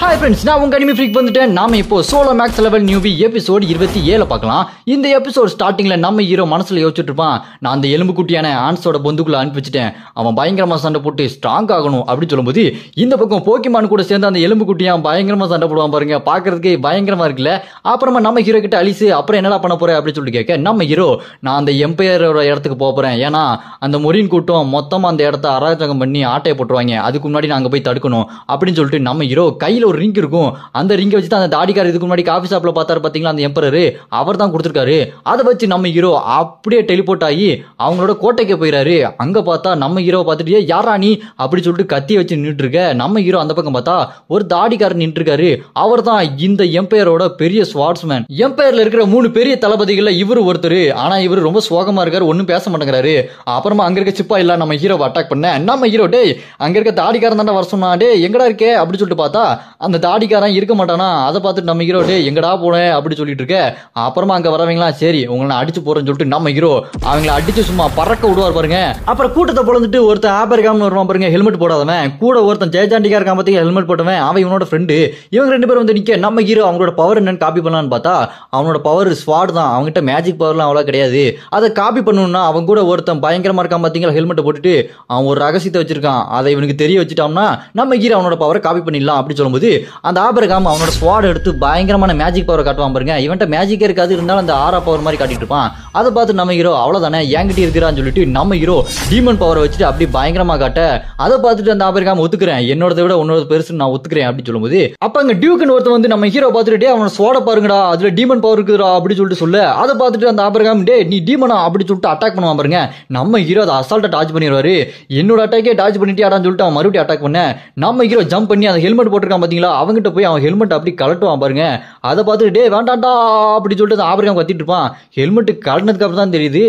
Hi friends, நான் உங்க anime freak வந்துட்டேன். நாம இப்போ solo maths level newbie episode 27 பார்க்கலாம். இந்த எபிசோட் ஸ்டார்டிங்ல நம்ம ஹீரோ மனசுல யோசிச்சுட்டு இருப்பான், நான் அந்த எலும்பு குட்டியான ஆன்ஸோட பொந்துக்குள்ள அனுப்பி வச்சுட்டேன், அவன் பயங்கரமா சண்டை போட்டு ஸ்ட்ராங் ஆகணும் அப்படின்னு சொல்லும்போது இந்த பக்கம் போக்கிமான் கூட சேர்ந்து அந்த எலும்பு குட்டியா பயங்கரமா சண்டை போடுவான் பாருங்க. பாக்குறதுக்கு பயங்கரமா இருக்குல்ல. அப்புறமா நம்ம ஹீரோ கிட்ட அலிசு அப்புறம் என்னடா பண்ண போற அப்படின்னு சொல்லிட்டு கேட்க, நம்ம ஹீரோ நான் அந்த எம்பையரோட இடத்துக்கு போறேன், ஏன்னா அந்த மொரின் கூட்டம் மொத்தமா அந்த இடத்த அராஜகம் பண்ணி ஆட்டையை போட்டுருவாங்க, அதுக்கு முன்னாடி நாங்க போய் தடுக்கணும் அப்படின்னு சொல்லிட்டு நம்ம ஹீரோ கையில ஒரு ரிங் இருக்கும், அந்த ரிங்கை வச்சு அந்த தாடிக்காரர் இதுக்கு முன்னாடி காஃபி ஷாப்ல பார்த்தாரு பாத்தீங்களா அந்த எம்பரரு, அவர் தான் கொடுத்துருக்காரு. அதை வச்சு நம்ம ஹீரோ அப்படியே டெலிபோர்ட் ஆகி அவங்களோட கோட்டைக்கு போயிறாரு. அங்க பார்த்தா நம்ம ஹீரோ பார்த்துட்டு யாரா நீ அப்படி சொல்லிட்டு கத்தி வச்சு நின்று இருக்க. நம்ம ஹீரோ அந்த பக்கம் பார்த்தா ஒரு தாடிக்காரர் நின்று இருக்காரு. அவர் தான் இந்த எம்பையரோட பெரிய ஸ்வார்ட்ஸ்மேன். எம்பையர்ல இருக்கிற 3 பெரிய தளபதிகள்ல இவரு ஒருத்தர். ஆனா இவரு ரொம்ப சோகமா இருக்காரு, ஒன்னும் பேச மாட்டேங்கிறாரு. அப்புறமா அங்க இருக்க சிப்பா இல்ல நம்ம ஹீரோவை அட்டாக் பண்ண நம்ம ஹீரோ டே அங்க இருக்க தாடிக்காரன் தாண்டா வர சொன்னா, டே எங்கடா இருக்கே அப்படி சொல்லிட்டு பார்த்தா அந்த தாடிக்காரன் இருக்க மாட்டானா. அதை பார்த்துட்டு நம்ம ஹீரோ டே எங்கடா போனேன் அப்படி சொல்லிட்டு இருக்க. அப்புறமா அங்க வரவங்களா சரி உங்களை அடிச்சு போறேன்னு சொல்லிட்டு நம்ம ஹீரோ அவங்களை அடிச்சு சும்மா பறக்க விடுவார் பாருங்க. அப்புறம் கூட்டத்தை பொழந்துட்டு ஒருத்தன் ஆபர்காம்னு வருவான் பாருங்க, ஹெல்மெட் போடாதவன். கூட ஒருத்தன் ஜெயஜாண்டிக்கா இருக்கான் பார்த்தீங்க, ஹெல்மெட் போட்டவன், அவன் இவனோட ஃப்ரெண்டு. இவங்க 2 பேரும் வந்து நிக்க நம்ம ஹீரோ அவங்களோட பவர் என்னன்னு காப்பி பண்ணலான்னு பார்த்தா அவனோட பவர் ஸ்வாட் தான், அவங்ககிட்ட மேஜிக் பவர்லாம் அவ்வளோ கிடையாது. அதை காப்பி பண்ணணும்னா அவன் கூட ஒருத்தன் பயங்கரமா இருக்கான் பார்த்தீங்களா, ஹெல்மெட்டை போட்டுட்டு அவன் ஒரு ரகசியத்தை வச்சிருக்கான், அதை இவனுக்கு தெரிய வச்சுட்டோம்னா நம்ம ஹீரோ அவனோட பவரை காப்பி பண்ணிடலாம் அப்படி சொல்லும்போது அந்த ஆபர்காம் அவனோட ஸ்வாட் எடுத்து பயங்கரமான மேஜிக் பவரை காட்டுவான் பாருங்க. இவன்ட்ட மேஜிக்கே இருக்காது, இருந்தாலும் அந்த ஆரா பவர் மாதிரி காட்டிட்டு இருப்பான். அதை பார்த்து நம்ம ஹீரோ அவ்வளவுதானே என்கிட்ட இருக்கிறான்னு சொல்லிட்டு நம்ம ஹீரோ டீமன் பவரை வச்சுட்டு அப்படி பயங்கரமா காட்ட, அதை பார்த்துட்டு அந்த ஆபர்காம் ஒத்துக்கிறேன், என்னோட விட உன்னோட பெருசு நான் ஒத்துக்கிறேன் அப்படி சொல்லும்போது அப்ப அங்க டியூக்னு ஒருத்தன் வந்து நம்ம ஹீரோ பார்த்துட்டு அவனோட ஸ்வாட பாருங்கடா அதுல டீமன் பவர் இருக்குதுடா அப்படி சொல்லிட்டு சொல்ல, அதை பார்த்துட்டு அந்த ஆபர்காம் டே நீ டீமனா அப்படி சொல்லிட்டு அட்டாக் பண்ணுவான் பாருங்க. நம்ம ஹீரோ அதை அசால்ட்டா டாச் பண்ணிடுவாரு. என்னோட அட்டாக்கே டாச் பண்ணிட்டியாடான்னு சொல்லிட்டு அவன் மறுபடியும் அட்டாக் பண்ண நம்ம ஹீரோ ஜம்ப் பண்ணி அந்த ஹெல்மெட் போட்டிருக்கான் பாத்தீங்களா, அவங்கிட்ட போய் அவன் ஹெல்மெட் அப்படி கலட்டுவான் பாருங்க. அதை பார்த்துட்டு டே வேண்டாண்டா அப்படி சொல்லிட்டு ஆபர்காம் கத்திட்டு இருப்பான். ஹெல்மெட் கலட்டினதுக்கு அப்புறம் தான் தெரியுது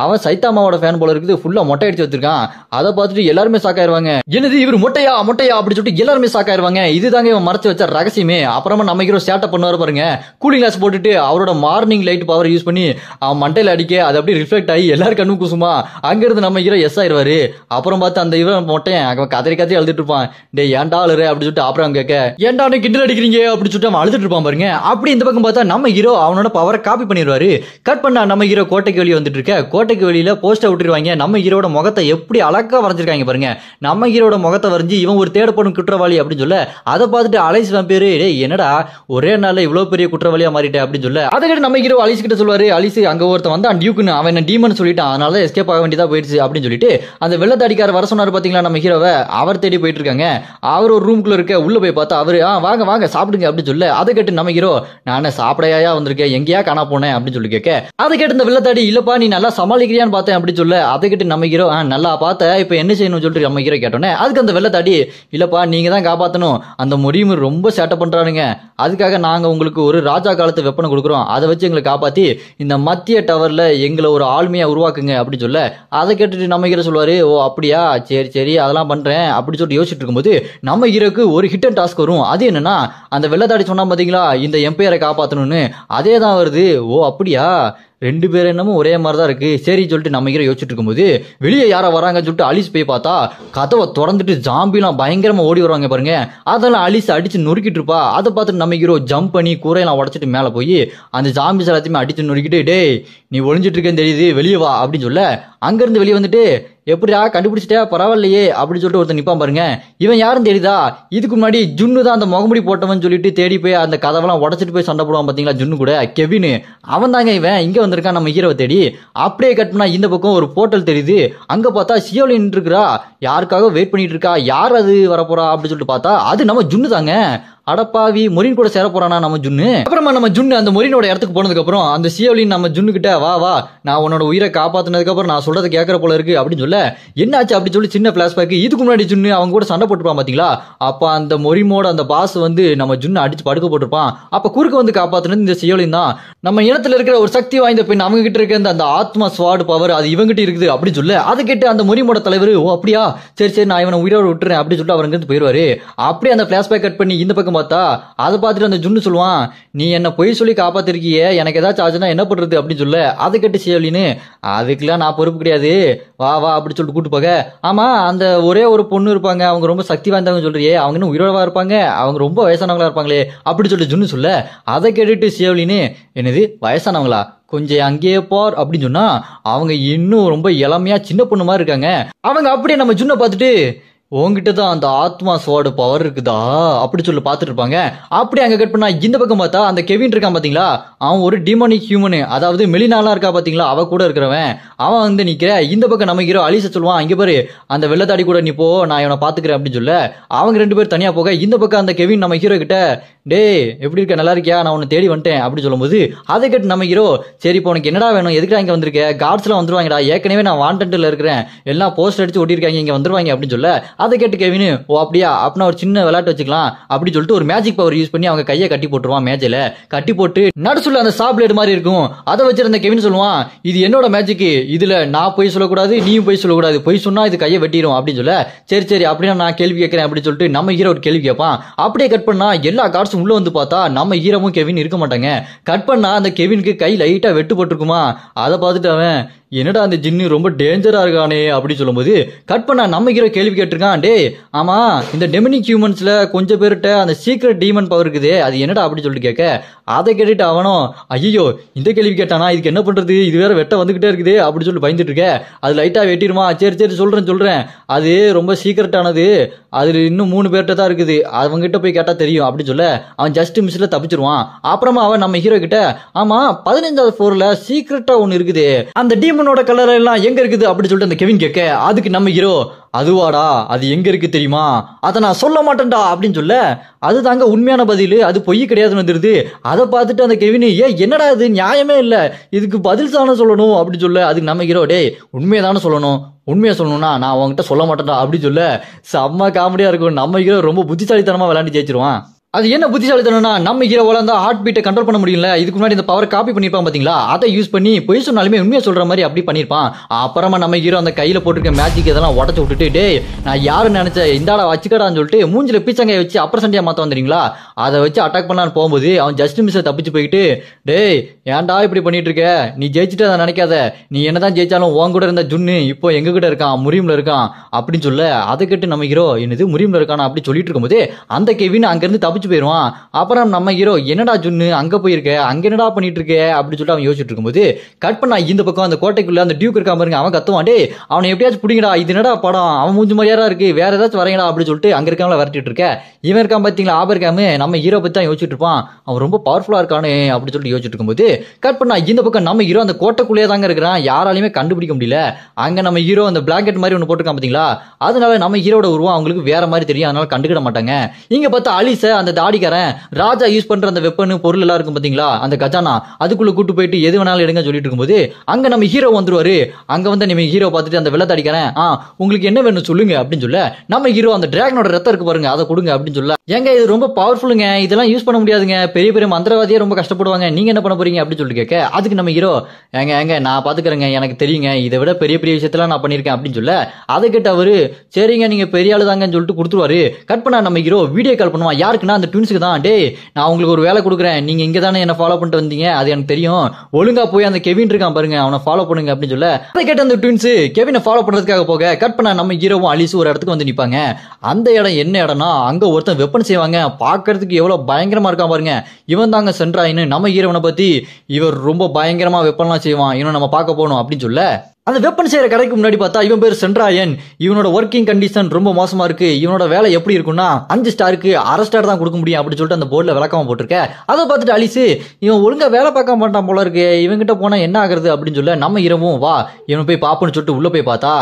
அவன் சைத்தாமாவோட ஃபேன் போல இருக்குது, ஃபுல்லா மொட்டை அடிச்சு வச்சிருக்கான். அதை பார்த்துட்டு எல்லாருமே சாக்காயிருவாங்க, என்னது இவர் மொட்டையா மொட்டையா அப்படி சொல்லிட்டு எல்லாருமே சாக்காயிருவாங்க. இதுதாங்க இவன் மறைச்சு வச்ச ரகசியமே. அப்புறமா நம்ம ஹீரோ ஸ்டார்ட் பண்ணுவாரு பாருங்க, கூலிங் கிளாஸ் போட்டுட்டு அவரோட மார்னிங் லைட் பவர் யூஸ் பண்ணி அவன் மண்டையில அடிக்க அது அப்படி ரிஃப்ளெக்ட் ஆகி எல்லாரும் கண்ணும் குசுமா அங்கிருந்து நம்ம ஹீரோ எஸ் ஆயிருவாரு. அப்புறம் பார்த்து அந்த இவன் மொட்டையன் அவன் கதறி கதறி அழுதுட்டு இருப்பான், டே ஏன்டா அழுற அப்படி சொல்லிட்டு அப்புறம் கேட்க ஏன்டா கிண்டல் அடிக்கிறீங்க அப்படி சொல்லிட்டு அவன் அழுதுட்டு இருப்பான் பாருங்க. அப்படி இந்த பக்கம் பார்த்தா நம்ம ஹீரோ அவனோட பவரை காப்பி பண்ணிடுவாரு. கட் பண்ணா நம்ம ஹீரோ கோட்டைக்கு வெளியே வந்துட்டு இருக்க. கோட்டைக்கு வெளியில போஸ்டர் விட்டுருவாங்க, நம்ம ஹீரோட முகத்தை எப்படி அழகா வரைஞ்சிருக்காங்க பாருங்க. நம்ம ஹீரோட முகத்தை வரைஞ்சி இவன் ஒரு தேடப்படும் குற்றவாளி அப்படின்னு சொல்ல, அதை பார்த்துட்டு அலைஸ் பேரு டே என்னடா ஒரே நாள்ல இவ்வளவு பெரிய குற்றவாளியா மாறிட்டேன் அப்படின்னு சொல்ல, அதை கேட்டு நம்ம ஹீரோ அலிஸ் கிட்ட சொல்லுவாரு, அலிஸ் அங்க ஒருத்தன் வந்து டியூக்குன்னு அவன் என்ன டீமன் சொல்லிட்டான், அதனால எஸ்கேப் ஆக வேண்டியதா போயிடுச்சு அப்படின்னு சொல்லிட்டு அந்த வெள்ளத்தாடிக்கார வர சொன்னாரு பாத்தீங்களா நம்ம ஹீரோவை, அவர் தேடி போயிட்டு இருக்காங்க. அவர் ஒரு ரூம்குள்ள இருக்க, உள்ள போய் பார்த்தா அவரு வாங்க வாங்க சாப்பிடுங்க அப்படின்னு சொல்ல, அதை கேட்டு நம்ம ஹீரோ நானே சாப்பிடையா வந்திருக்கேன் எங்கேயா காணா போனேன் அப்படின்னு சொல்லி கேட்க, அதை கேட்டு இந்த வெள்ளத்தாடி இல்லப்பா நீ நல்லா சமாளிக்கிறியான்னு பார்த்தேன் அப்படின்னு சொல்ல, அதை கேட்டு நம்ம ஹீரோ நல்லா பார்த்த இப்ப என்ன செய்யணும்னு சொல்லிட்டு நம்ம ஹீரோ கேட்டோன்னே அதுக்கு அந்த வெள்ளத்தாடி இல்லப்பா நீங்க தான் காப்பாத்தணும், அந்த முடியும் ரொம்ப சேட்டை பண்றானுங்க, அதுக்காக நாங்க உங்களுக்கு ஒரு ராஜா காலத்து வெப்பனை கொடுக்குறோம், அதை வச்சு எங்களை காப்பாத்தி இந்த மத்திய டவர்ல எங்களை ஒரு ஆளுமையா உருவாக்குங்க அப்படின்னு சொல்ல, அதை கேட்டுட்டு நம்ம ஹீரோ சொல்லுவாரு ஓ அப்படியா சரி சரி அதெல்லாம் பண்றேன் அப்படி சொல்லிட்டு யோசிச்சுட்டு இருக்கும்போது நம்ம ஹீரோக்கு ஒரு ஹிட் அண்ட் டாஸ்க் வரும். அது என்னன்னா அந்த வெள்ளத்தாடி சொன்னா பாத்தீங்களா இந்த எம்பையரை காப்பாத்தணும்னு, அதே தான் வருது. ஓ அப்படியா 2 பேர் என்னமோ ஒரே மாதிரி தான் இருக்கு சரி சொல்லிட்டு நம்ம ஹீரோ யோசிச்சுட்டு இருக்கும்போது வெளியே யாரா வராங்கன்னு சொல்லிட்டு அலிஸ் போய் பார்த்தா கதவை திறந்துட்டு ஜாம்பிலாம் பயங்கரமா ஓடி வருவாங்க பாருங்க. அதெல்லாம் அலிஸ் அடிச்சு நொறுக்கிட்டு இருப்பா. அதை பார்த்துட்டு நம்ம ஹீரோ ஜம்ப் பண்ணி கூரையெல்லாம் உடச்சிட்டு மேல போய் அந்த ஜாம்பிஸ் எல்லாத்தையுமே அடிச்சு நொறுக்கிட்டு டே நீ ஒளிஞ்சிட்டு இருக்கேன்னு தெரியுது வெளியே வா அப்படின்னு சொல்ல, அங்கிருந்து வெளியே வந்துட்டு எப்படியா கண்டுபிடிச்சிட்டா பரவாயில்லையே அப்படின்னு சொல்லிட்டு ஒருத்தர் நிப்பான் பாருங்க. இவன் யாரும் தெரியுதா, இதுக்கு முன்னாடி ஜுன்னு தான் அந்த முகமுடி போட்டவன் சொல்லிட்டு தேடி போய் அந்த கதவெல்லாம் உடச்சிட்டு போய் சண்டை போடுவான் பாத்தீங்களா ஜுன்னு கூட, கெவின் அவன் தாங்க இவன் இங்க வந்திருக்கான் நம்ம ஹீரோவை தேடி. அப்படியே கட் பண்ணா இந்த பக்கம் ஒரு போர்ட்டல் தெரியுது. அங்க பார்த்தா சியோலின் இருக்கிறா, யாருக்காக வெயிட் பண்ணிட்டு இருக்கா, யார் அது வரப்போறா அப்படின்னு சொல்லிட்டு பார்த்தா அது நம்ம ஜுன்னு தாங்க. அடப்பாவி மொரின் கூட சேர போறானா நம்ம ஜுன்னு. அப்புறமா நம்ம ஜுன்னு அந்த மொரினோட இடத்துக்கு போனதுக்கு அப்புறம் அந்த சியோலின் நம்ம ஜுன்னு கிட்ட வா வா நான் உன்னோட உயிரை காப்பாத்தினதுக்கு அப்புறம் நான் சொல்றதை கேட்கற போல இருக்கு அப்படின்னு சொல்ல, என்னாச்சு அப்படி சொல்லி சின்ன பிளாஷ்பேக் இதுக்கு முன்னாடி ஜுன்னு அவங்க கூட சண்டை போட்டுருப்பான் பாத்தீங்களா, அப்ப அந்த மொரிமோட அந்த பாஸ் வந்து நம்ம ஜுன்னு அடிச்சு படுக்க போட்டிருப்பான். அப்ப குறுக்க வந்து காப்பாத்தினது இந்த சியோலின் தான். நம்ம இனத்துல இருக்கிற ஒரு சக்தி வாய்ந்த பெண் அவங்க கிட்ட இருக்க அந்த ஆத்மா ஸ்வாட் பவர் அது இவங்கிட்ட இருக்குது அப்படின்னு சொல்ல, அதை கேட்டு அந்த மொரிமோட தலைவர் ஓ அப்படியா சரி சரி நான் இவனை உயிரோடு விட்டுறேன் அப்படின்னு சொல்லிட்டு அவர் இருந்து போயிருவாரு. அப்படியே அந்த பிளாஷ்பேக் கட் பண்ணி இந்த பக்கம் பக்கம் பார்த்தா அதை பார்த்துட்டு அந்த ஜுன்னு சொல்லுவான், நீ என்ன பொய் சொல்லி காப்பாத்திருக்கியே, எனக்கு ஏதாச்சும் ஆச்சுன்னா என்ன பண்றது அப்படின்னு சொல்ல. அதை கேட்டு ஷேவ்லின்னு, அதுக்கெல்லாம் நான் பொறுப்பு கிடையாது, வா வா அப்படி சொல்லிட்டு கூட்டு போக. ஆமா அந்த ஒரே ஒரு பொண்ணு இருப்பாங்க, அவங்க ரொம்ப சக்தி வாய்ந்தவங்க சொல்றியே, அவங்க இன்னும் உயிரோடவா இருப்பாங்க, அவங்க ரொம்ப வயசானவங்களா இருப்பாங்களே அப்படி சொல்லிட்டு ஜுன்னு சொல்ல. அதை கேட்டுட்டு ஷேவ்லின்னு, என்னது வயசானவங்களா, கொஞ்சம் அங்கேயே போர் அப்படின்னு சொன்னா அவங்க இன்னும் ரொம்ப இளமையா சின்ன பொண்ணு மாதிரி இருக்காங்க. அவங்க அப்படியே நம்ம ஜுன்னை பார்த்துட்டு, உங்ககிட்ட தான் அந்த ஆத்மா சோட பவர் இருக்குதா அப்படி சொல்லி பார்த்துட்டு இருப்பாங்க. அப்படி அங்க கட் பண்ணா இந்த பக்கம் பார்த்தா அந்த கெவின் இருக்கான் பாத்தீங்களா, அவன் ஒரு டிமானிக் ஹியூமனு, அதாவது மெலினாலாம் இருக்கா பாத்தீங்களா, அவ கூட இருக்கிறவன். அவன் வந்து நிக்கிற இந்த பக்கம் நம்ம ஹீரோ அலிச சொல்லுவான், இங்க பாரு அந்த வெள்ளத்தாடி கூட நீ போ, நான் இவனை பாத்துக்கிறேன் அப்படின்னு சொல்ல. அவங்க ரெண்டு பேரும் தனியா போக இந்த பக்கம் அந்த கெவின் நம்ம ஹீரோ கிட்ட, டே எப்படி இருக்க, நல்லா இருக்கியா, நான் உன்னை தேடி வந்துட்டேன் அப்படி சொல்லும்போது அதை கேட்டு நம்ம ஹீரோ, சரி இப்போ உனக்கு என்னடா வேணும், எதுக்குடா இங்க வந்திருக்க, கார்ட்ஸ் எல்லாம் வந்துருவாங்கடா, ஏற்கனவே நான் வாண்டட்ல இருக்கிறேன், எல்லாம் போஸ்ட் அடிச்சு ஒட்டிருக்காங்க, இங்க வந்துருவாங்க அப்படின்னு சொல்ல. அதை கேட்டு கெவின், ஓ அப்படியா, அப்படின்னா ஒரு சின்ன விளையாட்டு வச்சுக்கலாம் அப்படி சொல்லிட்டு ஒரு மேஜிக் பவர் யூஸ் பண்ணி அவங்க கையை கட்டி போட்டுருவான், மேஜில கட்டி போட்டு நடுசுல அந்த சா பிளேட் மாதிரி இருக்கும் அதை வச்சிருந்த கெவின் சொல்லுவான், இது என்னோட மேஜிக், இதுல நான் போய் சொல்லக்கூடாது, நீயும் போய் சொல்லக்கூடாது, போய் சொன்னா இது கையை வெட்டிடும் அப்படின்னு சொல்ல. சரி சரி அப்படின்னா நான் கேள்வி கேட்கிறேன் அப்படின்னு சொல்லிட்டு நம்ம ஹீரோ ஒரு கேள்வி கேட்பான். அப்படியே கட் பண்ணா எல்லா கார்ட்ஸும் உள்ள வந்து பார்த்தா நம்ம ஹீரோவும் கெவின் இருக்க மாட்டாங்க. கட் பண்ணா அந்த கெவினுக்கு கை லைட்டா வெட்டு போட்டிருக்குமா, அதை பார்த்துட்டு அவன், என்னடா அந்த ஜின்னு ரொம்ப டேஞ்சரா இருக்கானே அப்படி சொல்லும்போது கட் பண்ணா நம்ம ஹீரோ கேள்வி கேட்டிருக்கான், டே ஆமா இந்த டெமினிக் ஹியூமன்ஸ்ல கொஞ்சம் பேர்கிட்ட அந்த சீக்ரெட் டீமன் பவர் இருக்குது, அது என்னடா அப்படி சொல்லிட்டு கேட்க. அதை கேட்டுட்டு அவனும், ஐயோ இந்த கேள்வி கேட்டானா, இதுக்கு என்ன பண்றது, இது வேற வெட்ட வந்துகிட்டே இருக்குது அப்படி சொல்லி பயந்துட்டு இருக்க, அது லைட்டா வெட்டிடுமா, சரி சரி சொல்றேன், அது ரொம்ப சீக்ரெட்டானது, அதுல இன்னும் 3 பேர்கிட்ட தான் இருக்குது, அவங்க கிட்ட போய் கேட்டா தெரியும் அப்படி சொல்ல. அவன் ஜஸ்ட் மிஸ்ல தப்பிச்சிருவான். அப்புறமா அவன் நம்ம ஹீரோ கிட்ட, ஆமா 15வது ஃப்ளோர்ல சீக்ரெட்டா ஒன்னு இருக்குது, அந்த டீமனோட கலர் எல்லாம் எங்க இருக்குது அப்படி சொல்லிட்டு அந்த கெவின் கேட்க. அதுக்கு நம்ம ஹீரோ, அதுவாடா, அது எங்க இருக்கு தெரியுமா, அதை நான் சொல்ல மாட்டேன்டா அப்படின்னு சொல்ல. அது தாங்க உண்மையான பதில், அது பொய் கிடையாதுன்னு வந்துருது. அதை பார்த்துட்டு அந்த கெவின், என்னடா இது நியாயமே இல்ல, இதுக்கு பதில் தானே சொல்லணும் அப்படி சொல்ல. அதுக்கு நம்ம ஹீரோ, டே உண்மையை தானே சொல்லணும், உண்மையை சொல்லணும்னா நான் உங்ககிட்ட சொல்ல மாட்டேன்டா அப்படி சொல்ல. செம்ம காமெடியா இருக்கும். நம்ம ஹீரோ ரொம்ப புத்திசாலித்தனமா விளையாண்டு ஜெயிச்சிருவான். அது என்ன புத்திசாலித்தனம்னா, நம்ம ஹீரோவால அந்த ஹார்ட் பீட்டை கண்ட்ரோல் பண்ண முடியல, இதுக்கு முன்னாடி இந்த பவர் காப்பி பண்ணிருப்பான் பாத்தீங்களா, அதை யூஸ் பண்ணி பொய் சொன்னாலுமே உண்மையை சொல்ற மாதிரி அப்படி பண்ணிருப்பான். அப்புறமா நம்ம ஹீரோ அந்த கையில போட்டிருக்க மேஜிக் இதெல்லாம் உடச்சு விட்டுட்டு, டே நான் யாருன்னு நினைச்சேன், இந்தாடா வச்சுக்கடான்னு சொல்லிட்டு மூஞ்சில பீச்சங்காய வச்சு அப்புறம் சண்டையா மாத்த வந்துறீங்களா, அதை வச்சு அட்டாக் பண்ணலான்னு போகும்போது அவன் ஜஸ்ட் மிஸ் தப்பிச்சு போயிட்டு, டே ஏன்டா இப்படி பண்ணிட்டு இருக்க, நீ ஜெயிச்சுட்டு அதை நினைக்காத, நீ என்னதான் ஜெயிச்சாலும் உன் கூட இருந்த ஜுன்னு இப்போ எங்க கிட்ட இருக்கான், முரீம்ல இருக்கான் அப்படின்னு சொல்ல. அதை கேட்டு நம்ம ஹீரோ, என்னது முரீம்ல இருக்கானா அப்படி சொல்லிட்டு இருக்கும்போது அந்த கெவின் அங்க இருந்து தப்பிச்சு போயிருவான். அப்புறம் நம்ம ஹீரோ, என்னடா ஜுன்னு அங்க போயிருக்க, அங்க என்னடா பண்ணிட்டு இருக்க அப்படி சொல்லிட்டு அவன் யோசிச்சுட்டு இருக்கும்போது கட் பண்ணா இந்த பக்கம் அந்த கோட்டைக்குள்ள அந்த டியூக் இருக்கா பாருங்க, அவன் கத்துவான், டே அவனை எப்படியாச்சும் பிடிங்கடா, இது என்னடா படம், அவன் மூஞ்சி மாதிரியா இருக்கு, வேற ஏதாச்சும் வரையடா அப்படி சொல்லிட்டு அங்க இருக்கவங்கள விரட்டிட்டு இருக்க. இவன் இருக்கான் பாத்தீங்களா ஆபர்காமு, நம்ம ஹீரோ பத்தி தான் யோசிச்சுட்டு இருப்பான், அவன் ரொம்ப பவர்ஃபுல்லா இருக்கானே அப்படி சொல்லிட்டு யோசிச்சுட்டு இருக்கும்போது கட் பண்ணா இந்த பக்கம் நம்ம ஹீரோ அந்த கோட்டைக்குள்ளே தாங்க இருக்கிறான், யாராலையுமே கண்டுபிடிக்க முடியல. அங்க நம்ம ஹீரோ அந்த பிளாங்கெட் மாதிரி ஒன்று போட்டிருக்கான் பாத்தீங்களா, அதனால நம்ம ஹீரோட உருவம் அவங்களுக்கு வேற மாதிரி தெரியும், அதனால கண்டுக்கிட மாட்டாங்க. இங்க பார்த்தா அலிச அந்த தாடிக்காரன் ராஜா யூஸ் பண்ற அந்த வெப்பன் பொருள் எல்லாம் இருக்கும் பாத்தீங்களா, அந்த கஜானா அதுக்குள்ள கூட்டு போயிட்டு எது வேணாலும் எடுங்க சொல்லிட்டு இருக்கும்போது அங்க நம்ம ஹீரோ வந்துருவாரு. அங்க வந்து நம்ம ஹீரோ பார்த்துட்டு அந்த வெள்ளத்தாடிக்காரன், உங்களுக்கு என்ன வேணும் சொல்லுங்க அப்படின்னு சொல்ல. நம்ம ஹீரோ அந்த டிராகனோட ரத்தம் இருக்கு பாருங்க, அதை கொடுங்க அப்படின்னு சொல்ல. ஏங்க இது ரொம்ப பவர்ஃபுல்லுங்க, இதெல்லாம் யூஸ் பண்ண முடியாதுங்க, பெரிய பெரிய மந்திரவாதியே ரொம்ப கஷ்டப்படுவாங்க, நீங்க என்ன பண்ண போறீங்க அப்படின்னு சொல்லிட்டு கேட்க. அதுக்கு நம்ம ஹீரோ, ஏங்க நான் பாத்துக்கிறேங்க, எனக்கு தெரியுங்க, இதை விட பெரிய பெரிய விஷயத்தெல்லாம் நான் பண்ணிருக்கேன் அப்படின்னு சொல்ல. அதை கேட்ட அவரு, சரிங்க நீங்க பெரிய ஆளு தாங்கன்னு சொல்லிட்டு கொடுத்துருவாரு. கட் பண்ணா நம்ம ஹீரோ வீடியோ கால் பண்ணுவான், யாருக்குன்னா அந்த ட்வின்ஸுக்கு தான், டே நான் உங்களுக்கு ஒரு வேலை கொடுக்குறேன், நீங்க இங்க தானே என்ன ஃபாலோ பண்ணிட்டு வந்தீங்க, அது எனக்கு தெரியும், ஒழுங்கா போய் அந்த கெவின் இருக்கான் பாருங்க அவனை ஃபாலோ பண்ணுங்க அப்படின்னு சொல்ல. அதை கேட்ட அந்த ட்வின்ஸ் கெவினை ஃபாலோ பண்றதுக்காக போக கட் பண்ணா நம்ம ஹீரோவும் அலிஸும் ஒரு இடத்துக்கு வந்து நிப்பாங்க. அந்த இடம் என்ன இடம்னா, அங்க ஒருத்தன் வெப்பன் செய்வாங்க, பாக்குறதுக்கு எவ்வளவு பயங்கரமா இருக்கான் பாருங்க, இவன் தாங்க சென்ட்ராயின்னு. நம்ம ஹீரோவனை பத்தி, இவர் ரொம்ப பயங்கரமா வெப்பன்லாம் செய்வான், இவனை நம்ம பார்க்க போகணும் அப்படின்னு சொல்ல. அந்த வெப்பன் செய்யற கடைக்கு முன்னாடி பார்த்தா இவன் பேர் சென்ட்ராயன், இவனோட ஒர்க்கிங் கண்டிஷன் ரொம்ப மோசமா இருக்கு, இவனோட வேலை எப்படி இருக்குன்னா 5 ஸ்டாருக்கு 1/2 ஸ்டார் தான் கொடுக்க முடியும் அப்படி சொல்லிட்டு அந்த போர்டில் விளக்காம போட்டிருக்க. அதை பார்த்துட்டு அலிசு, இவன் ஒழுங்கா வேலை பார்க்க மாட்டான் போல இருக்கு, இவன்கிட்ட போனா என்ன ஆகுறது அப்படின்னு சொல்ல. நம்ம இரவும் வா இவன் போய் பாப்போன்னு சொல்லிட்டு உள்ள போய் பார்த்தா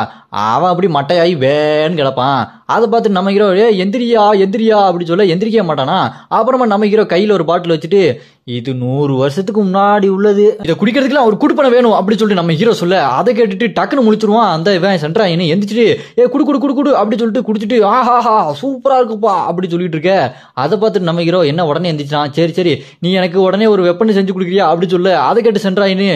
அவன் அப்படி மட்டையாகி வேன்னு கிடப்பான். அதை பார்த்துட்டு நம்ம ஹீரோ, எந்திரியா எந்திரியா அப்படி சொல்ல எந்திரிக்க மாட்டானா. அப்புறமா நம்ம ஹீரோ கையில ஒரு பாட்டில் வச்சுட்டு, இது 100 வருஷத்துக்கு முன்னாடி உள்ளது, இதை குடிக்கிறதுக்குலாம் ஒரு குடுப்பனை வேணும் அப்படி சொல்லிட்டு நம்ம ஹீரோ சொல்ல. அதை கேட்டுட்டு டக்குன்னு முழிச்சிருவான் அந்த இவன் சென்ட்ராயன். எந்திரிச்சிட்டு குடு குடு குடு குடு அப்படி சொல்லிட்டு குடிச்சிட்டு, ஆஹாஹா சூப்பரா இருக்குப்பா அப்படி சொல்லிட்டு இருக்க. அதை பார்த்துட்டு நம்ம ஹீரோ என்ன உடனே எந்திரிச்சான், சரி சரி நீ எனக்கு உடனே ஒரு வெப்பன் செஞ்சு கொடுக்குறியா அப்படி சொல்ல. அதை கேட்டு சென்ட்ராயன்,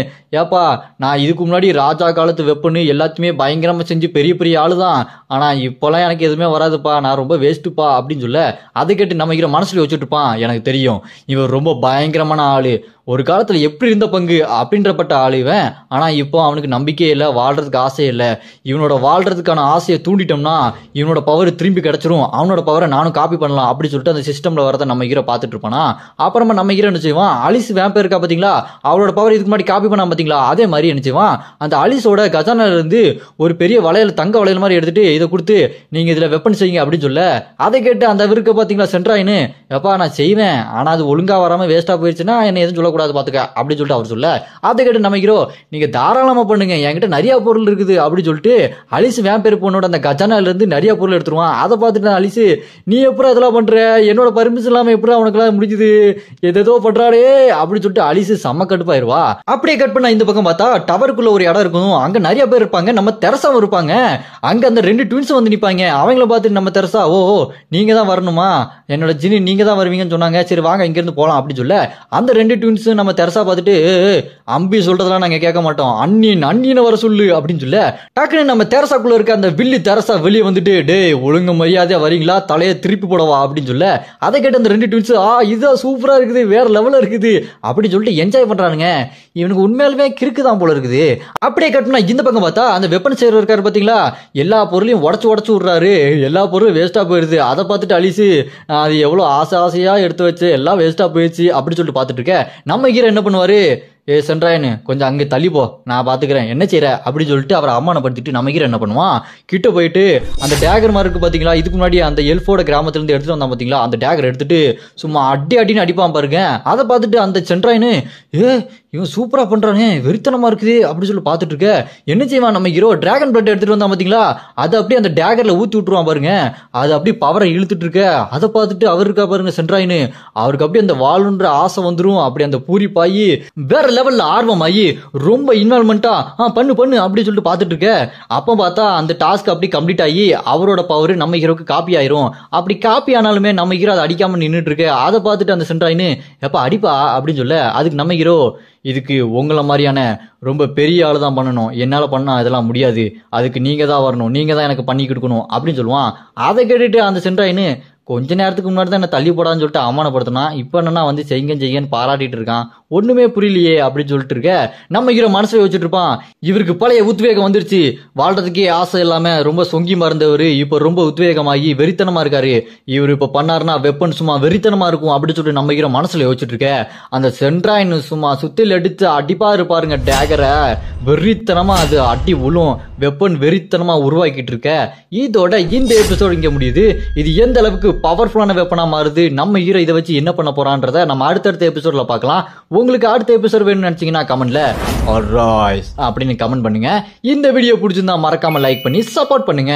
ஏப்பா நான் இதுக்கு முன்னாடி ராஜா காலத்து வெப்பன்னு எல்லாத்தையுமே பயங்கரமா செஞ்சு பெரிய பெரிய ஆளுதான், ஆனா இப்பெல்லாம் எனக்கு எதுவுமே பிரயோஜனமே வராதுப்பா, நான் ரொம்ப வேஸ்ட்டுப்பா அப்படின்னு சொல்ல, அதை கேட்டு நம்ம ஹீரோ மனசுல வச்சுட்டு இருப்பான், எனக்கு தெரியும் இவன் ரொம்ப பயங்கரமான ஆளு, ஒரு காலத்துல எப்படி இருந்த பங்கு அப்படின்றப்பட்ட ஆளு இவன். ஆனா இப்போ அவனுக்கு நம்பிக்கையே இல்லை, வாழ்றதுக்கு ஆசை இல்லை. இவனோட வாழ்றதுக்கான ஆசையை தூண்டிட்டோம்னா இவனோட பவர் திரும்பி கிடைச்சிரும், அவனோட பவரை நானும் காப்பி பண்ணலாம் அப்படின்னு சொல்லிட்டு அந்த சிஸ்டம்ல வரத நம்ம ஹீரோ பார்த்துட்டு இருப்பானா. அப்புறமா நம்ம ஹீரோ என்ன செய்வான், அலிஸ் வேம்பயர் இருக்கா பாத்தீங்களா, அவளோட பவர் இதுக்கு முன்னாடி காப்பி பண்ணா பாத்தீங்களா, அதே மாதிரி என்ன செய்வான், அந்த அலிஸோட கஜானால இருந்து ஒரு பெரிய வளையல், தங்க வளையல் மாதிரி எடுத்துட்டு இதை கொடுத்து நீங்க இதுல வெப்பன் செய்யுங்க அப்படின்னு சொல்ல, அதை கேட்டு அந்த இருக்க பாத்தீங்களா சென்ட்ராயின்னு, எப்பா நான் செய்வேன், ஆனா அது ஒழுங்கா வராம வேஸ்டா போயிடுச்சுன்னா என்ன எதுவும் சொல்லக்கூடாது பாத்துக்க அப்படின்னு சொல்லிட்டு அவர் சொல்ல, அதை கேட்டு நம்ம ஹீரோ நீங்க தாராளமா பண்ணுங்க, என்கிட்ட நிறைய பொருள் இருக்குது அப்படின்னு சொல்லிட்டு அலிஸ் வேம்பயர் பொண்ணோட அந்த கஜானால இருந்து நிறைய பொருள் எடுத்துருவான். அதை பார்த்துட்டு அலிஸ், நீ எப்படி அதெல்லாம் பண்ற, என்னோட பர்மிஷன் இல்லாம எப்படி அவனுக்கு முடிஞ்சது, ஏதோ பண்றாடே அப்படின்னு சொல்லிட்டு அலிஸ் செம்ம கடுப்பாயிருவா. அப்படியே கட் பண்ணா இந்த பக்கம் பார்த்தா டவருக்குள்ள ஒரு இடம் இருக்கும், அங்க நிறைய பேர் இருப்பாங்க, நம்ம தெரசாவும் இருப்பாங்க. அங்க அந்த 2 ட்வின்ஸ் வந்து நிப்பாங்க. அவங்கள பார்த்துட்டு நம்ம தெரசா, ஓ நீங்க தான் வரணுமா, என்னோட ஜினி நீங்க தான் வருவீங்கன்னு சொன்னாங்க, சரி வாங்க இங்க இருந்து போலாம் அப்படின்னு சொல்ல, அந்த 2 ட்வின்ஸ் நம்ம தெரசா பார்த்துட்டு, அம்பி சொல்றதெல்லாம் நாங்க கேட்க மாட்டோம், அண்ணின வர சொல்லு அப்படின்னு சொல்ல, டக்குன்னு நம்ம தெரசாக்குள்ள இருக்க அந்த வில்லி தெரசா வெளியே வந்துட்டு, டே ஒழுங்கு மரியாதையா வரீங்களா, தலையை திருப்பி போடவா அப்படின்னு சொல்ல, அதை கேட்டு அந்த 2 ட்வின்ஸ், இதுதான் சூப்பரா இருக்குது, வேற லெவல்ல இருக்குது அப்படின்னு சொல்லிட்டு என்ஜாய் பண்றானுங்க. இவனுக்கு உண்மையாலுமே கிறுக்குதான் போல இருக்குது. அப்படியே கட்டினா இந்த பக்கம் பார்த்தா அந்த வெப்பன் செய்யற இருக்காரு பாத்தீங்களா, எல்லா பொருளையும் உடச்சு விடுறாரு, எல்லா பொருளும் வேஸ்டா போயிருது. அதை பார்த்துட்டு அலிசு, அது எவ்வளவு ஆசையா எடுத்து வச்சு எல்லாம் வேஸ்டா போயிடுச்சு அப்படின்னு சொல்லிட்டு பார்த்துட்டு இருக்க, நம்ம ஹீரோ என்ன பண்ணுவாரு, ஏ சென்ட்ராயனு கொஞ்சம் அங்கே தள்ளி போ, நான் பாத்துக்கிறேன் என்ன செய்யற அப்படின்னு சொல்லிட்டு அவரை அவமானப்படுத்திட்டு நம்ம ஹீரோ என்ன பண்ணுவான், கிட்ட போயிட்டு அந்த டேகர் மாதிரி இருக்கு பாத்தீங்களா, இதுக்கு முன்னாடி அந்த எல்ஃபோட கிராமத்துல இருந்து எடுத்துட்டு வந்தான் பாத்தீங்களா, அந்த டேகர் எடுத்துட்டு சும்மா அடின்னு அடிப்பான் பாருங்க. அதை பார்த்துட்டு அந்த சென்ட்ராயனு, இவன் சூப்பரா பண்றானே, வெறித்தனமா இருக்குது அப்படின்னு சொல்லி பார்த்துட்டு இருக்க, என்ன செய்வான் நம்ம ஹீரோ, டிராகன் பிளட் எடுத்துட்டு வந்தான் பாத்தீங்களா, அதை அப்படியே அந்த டேகர்ல ஊத்தி விட்டுருவான் பாருங்க. அது அப்படியே பவரை இழுத்துட்டு இருக்க, அதை பார்த்துட்டு அவர் இருக்கா பாருங்க சென்ட்ராயின்னு, அவருக்கு அப்படியே அந்த வாழுன்ற ஆசை வந்துடும், அப்படி அந்த பூரிப்பாயி வேற லெவல்ல ஆர்வமாயி ரொம்ப இன்வால்மெண்டா பண்ணு அப்படின்னு சொல்லிட்டு பார்த்துட்டு இருக்க. அப்போ பார்த்தா அந்த டாஸ்க் அப்படி கம்ப்ளீட் ஆகி அவரோட பவர் நம்ம ஹீரோக்கு காப்பி ஆயிரும். அப்படி காப்பி ஆனாலுமே நம்ம ஹீரோ அதை அடிக்காம நின்றுட்டு இருக்க. அதை பார்த்துட்டு அந்த சென்ட்ராயின்னு, எப்ப அடிப்பா அப்படின்னு சொல்ல, அதுக்கு நம்ம ஹீரோ, இதுக்கு உங்களை மாதிரியான ரொம்ப பெரிய ஆளு தான் பண்ணணும், என்னால பண்ணா இதெல்லாம் முடியாது, அதுக்கு நீங்க தான் வரணும், நீங்க தான் எனக்கு பண்ணி கொடுக்கணும் அப்படின்னு சொல்லுவான். அதை கேட்டுட்டு அந்த சென்ட்ராயின்னு, கொஞ்ச நேரத்துக்கு முன்னாடி தான் என்ன தள்ளி போடான்னு சொல்லிட்டு அவமானப்படுத்தினா, இப்ப என்னன்னா வந்து செய்யன்னு பாராட்டிட்டு இருக்கான், ஒண்ணுமே புரியலையே அப்படின்னு சொல்லிட்டு இருக்க. நம்ம ஹீரோ மனசுல வச்சுட்டு இருப்பான், இவருக்கு பழைய உத்வேகம் வந்துருச்சு, வாழ்றதுக்கே ஆசை இல்லாம ரொம்ப சொங்கி மறந்தவர் இப்ப ரொம்ப உத்வேகமாகி வெறித்தனமா இருக்காரு, இவர் இப்ப பண்ணாருன்னா வெப்பன் சும்மா வெறித்தனமா இருக்கும் அப்படின்னு சொல்லிட்டு நம்ம ஹீரோ மனசுல யோசிச்சுட்டு இருக்க. அந்த சென்ட்ராயின் சும்மா சுத்தில எடுத்து அடிப்பா இருப்பாருங்க டேகரை, வெறித்தனமா அது அடி உளும், வெப்பன் வெறித்தனமா உருவாக்கிட்டு இருக்க. இதோட இந்த எபிசோடு இங்க முடியுது. இது எந்த அளவுக்கு பவர்ஃபுல்லான வெப்பனா மாறுது, நம்ம ஹீரோ இதை வச்சு என்ன பண்ண போறான்றத நம்ம அடுத்தடுத்த எபிசோட்ல பார்க்கலாம். உங்களுக்கு அடுத்த எபிசோட் வேணும்னு நினைச்சீங்கன்னா கமெண்ட்ல ஆல்ரைட் அப்படின்னு கமெண்ட் பண்ணுங்க. இந்த வீடியோ பிடிச்சிருந்தா மறக்காம லைக் பண்ணி சப்போர்ட் பண்ணுங்க.